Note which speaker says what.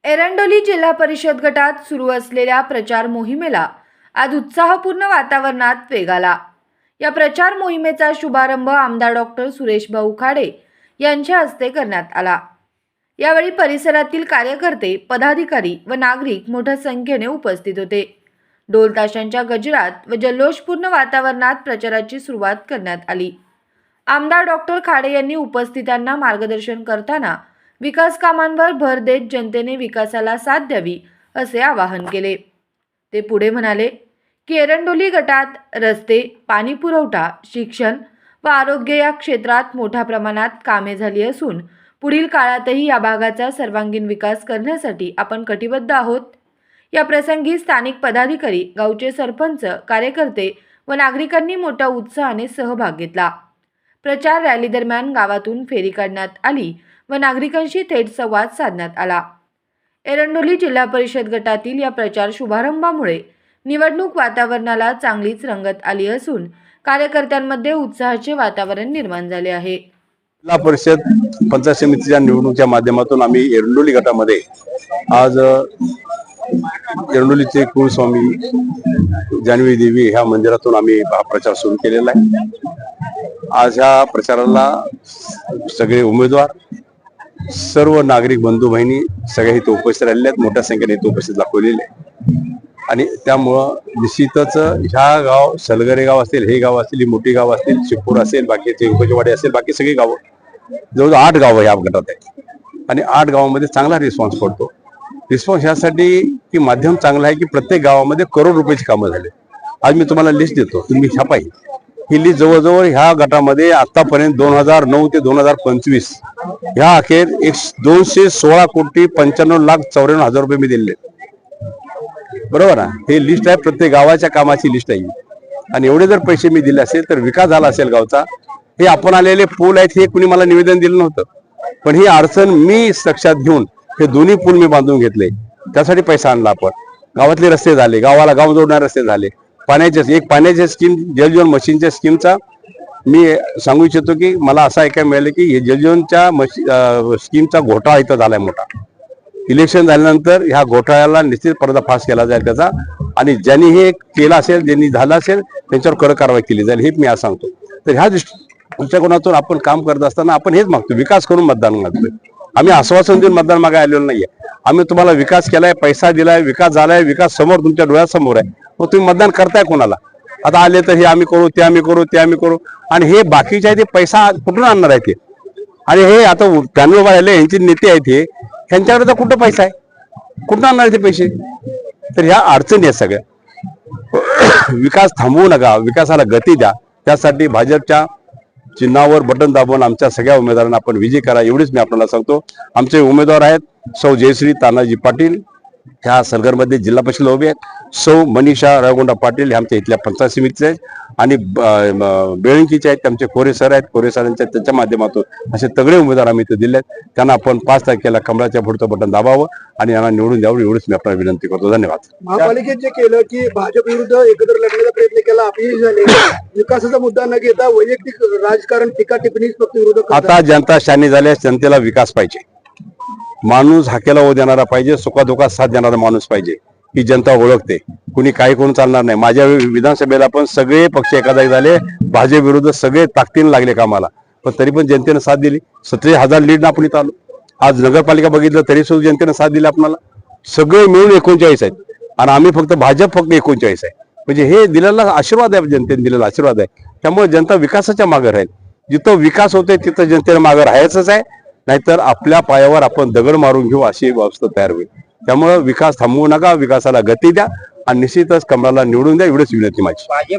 Speaker 1: एरंडोली जिल्हा परिषद गटात सुरू असलेल्या प्रचार मोहिमेला आज उत्साहपूर्ण वातावरणात वेग आला। या प्रचार मोहिमेचा शुभारंभ आमदार डॉक्टर सुरेश भाऊ खाडे यांच्या हस्ते करण्यात आला। यावेळी परिसरातील कार्यकर्ते, पदाधिकारी व नागरिक मोठ्या संख्येने उपस्थित होते। ढोल ताशांच्या गजरात व जल्लोषपूर्ण वातावरणात प्रचाराची सुरुवात करण्यात आली। आमदार डॉक्टर खाडे यांनी उपस्थितांना मार्गदर्शन करताना विकास कामांवर भर देत जनतेने विकासाला साथ द्यावी असे आवाहन केले। ते पुढे म्हणाले की एरंडोली गटात रस्ते, पाणी पुरवठा, शिक्षण व आरोग्य या क्षेत्रात मोठ्या प्रमाणात कामे झाली असून पुढील काळातही या भागाचा सर्वांगीण विकास करण्यासाठी आपण कटिबद्ध आहोत। या प्रसंगी स्थानिक पदाधिकारी, गावचे सरपंच, कार्यकर्ते व नागरिकांनी मोठ्या उत्साहाने सहभाग घेतला। प्रचार रॅली दरम्यान गावातून फेरी काढण्यात आली व नागरिकांशी थेट संवाद साधण्यात आला। एरंडोली जिल्हा परिषद गटातील या प्रचार शुभारंभामुळे निवडणूक वातावरणाला चांगलीच रंगत आली असून कार्यकर्त्यांमध्ये उत्साहाचे वातावरण निर्माण झाले आहे।
Speaker 2: जिल्हा परिषद पंचायत समितीच्या निवडणुकीच्या माध्यमातून आम्ही एरंडोली गटामध्ये आज एरंडोलीचे कुलस्वामी जानवी देवी ह्या मंदिरातून आम्ही हा प्रचार सुरू केलेला आहे। आज ह्या प्रचाराला सगळे उमेदवार, सर्व नागरिक बंधू बहिणी सगळे इथे उपस्थित राहिलेले आहेत, मोठ्या संख्येने इथे उपस्थित दाखवलेले आहे। आणि त्यामुळं निश्चितच ह्या गाव, सलगरे गाव असतील, हे गाव असतील, ही मोठी गाव असतील, शिपूर असेल, बाकीचे उपजवाडी असेल, बाकी सगळी गावं, जवळजवळ 8 गावं या गटात आहेत आणि 8 गावांमध्ये चांगला रिस्पॉन्स पडतो। रिस्पॉन्स यासाठी की माध्यम चांगलं आहे की प्रत्येक गावामध्ये करोड रुपयाची कामं झाले। आज मी तुम्हाला लिस्ट देतो, तुम्ही छापा ही लिस्ट। जवळजवळ ह्या गटामध्ये आतापर्यंत 2009 ते 2025 ह्या अखेर 216 कोटी 95,94,000 रुपये मी दिले, बरोबर ना। हे लिस्ट आहे, प्रत्येक गावाच्या कामाची लिस्ट आहे। आणि एवढे जर पैसे मी दिले असेल तर विकास झाला असेल गावचा। हे आपण आलेले पूल आहेत, हे कुणी मला निवेदन दिलं नव्हतं, पण ही अडचण मी लक्षात घेऊन हे दोन्ही पूल मी बांधून घेतले। त्यासाठी पैसा आणला आपण। गावातले रस्ते झाले, गावाला गाव जोडणारे रस्ते झाले, पाण्याच्या स्कीम, जलजीवन मशीनच्या स्कीमचा मी सांगू इच्छितो की मला असं ऐकायला मिळालं की हे जलजीवनच्या स्कीमचा घोटाळा इथं झालाय मोठा। इलेक्शन झाल्यानंतर ह्या घोटाळ्याला निश्चित पर्दाफाश केला जाईल त्याचा, आणि ज्यांनी हे केलं असेल, ज्यांनी झालं असेल त्यांच्यावर कडक कारवाई केली जाईल, हे मी आज सांगतो। तर ह्या दृष्टिकोनातून आपण काम करत असताना आपण हेच मागतो, विकास करून मतदान मागतोय। आम्ही आश्वासन देऊन मतदान मागायला आलेलो नाहीये। आम्ही तुम्हाला विकास केलाय, पैसा दिलाय, विकास झालाय, विकास समोर तुमच्या डोळ्यासमोर आहे, मग तुम्ही मतदान करताय कोणाला? आता आले तर हे आम्ही करू, ते आम्ही करू, ते आम्ही करू, आणि हे बाकीचे आहे ते पैसा कुठून आणणार आहे ते? आणि हे आता पॅनल उभा राहिले, यांचे नेते आहेत, हे ह्यांच्याकडे तर कुठं पैसा आहे, कुठून आणणार ते पैसे? तर ह्या अडचणी आहेत सगळ्या। विकास थांबवू नका, विकासाला गती द्या। त्यासाठी भाजपच्या चिन्हावर बटन दाबून आमच्या सगळ्या उमेदवारांना आपण विजयी करा, एवढीच मी आपल्याला सांगतो। आमचे उमेदवार आहेत सौ जयश्री तानाजी पाटील, ह्या सलगरमध्ये जिल्हा परिषद उभे आहेत। सौ मनीषा रायगोंडा पाटील हे आमच्या इथल्या पंचायत समितीचे आहेत, आणि बेळंकीचे आहेत, आमचे कोरे सर आहेत, कोरे सरांच्या त्यांच्या माध्यमातून असे तगडे उमेदवार आम्ही इथे दिले आहेत। त्यांना आपण 5 तारखेला कमळाच्या पुढचं बटन दाबावं आणि यांना निवडून द्यावं, एवढीच मी आपल्याला विनंती करतो। धन्यवाद।
Speaker 3: महापालिकेत जे केलं की भाजप विरुद्ध एकत्र लढण्याचा प्रयत्न केला, अपयश झाले। विकासाचा मुद्दा न घेता वैयक्तिक राजकारण, टीका टिप्पणीच फक्त विरोधक करतात।
Speaker 2: आता जनता शानी झाल्यास जनतेला विकास पाहिजे, माणूस हाकेला ओ देणारा पाहिजे, सुखादुखात साथ देणारा माणूस पाहिजे, ही जनता ओळखते। कुणी काही करून चालणार नाही। माझ्या विधानसभेला पण सगळे पक्ष एका जागी झाले, भाजप विरुद्ध सगळे ताकदीने लागले कामाला, पण तरी पण जनतेने साथ दिली। 37,000 लीड आपण इथं आलो। आज नगरपालिका बघितलं तरी सुद्धा जनतेने साथ दिली आपल्याला। सगळे मिळून 39 आहेत आणि आम्ही फक्त 39 आहे। म्हणजे हे दिलेला आशीर्वाद आहे, जनतेने दिलेला आशीर्वाद आहे। त्यामुळे जनता विकासाच्या मागे राहील। जिथं विकास होतोय तिथं जनतेने मागे राहायचंच आहे, नाहीतर आपल्या पायावर आपण दगड मारून घेऊ अशी अवस्था तयार होईल। त्यामुळे विकास थांबवू नका, विकासाला गती द्या आणि निश्चितच कमळाला निवडून द्या, एवढीच विनंती माझी।